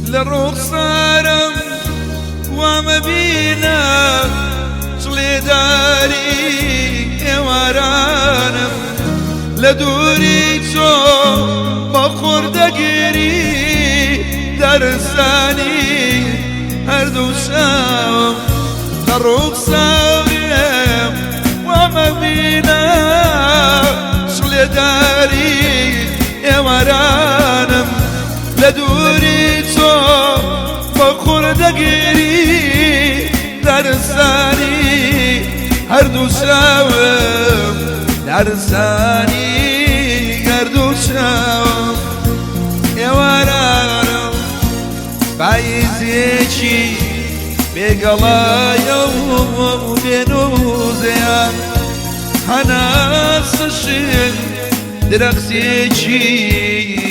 للرخصارم ومبينا شليداري ورانم لدوري شو بخور دقيري درساني هردو شاوم للرخصارم ومبينا شليداري ورانم لدوري شو بخور دقيري درساني هردو شاوم درساني هردو شاوم يا ورانم بايزيكي بقلايا وبنوزيا هناس الشين درقسيكي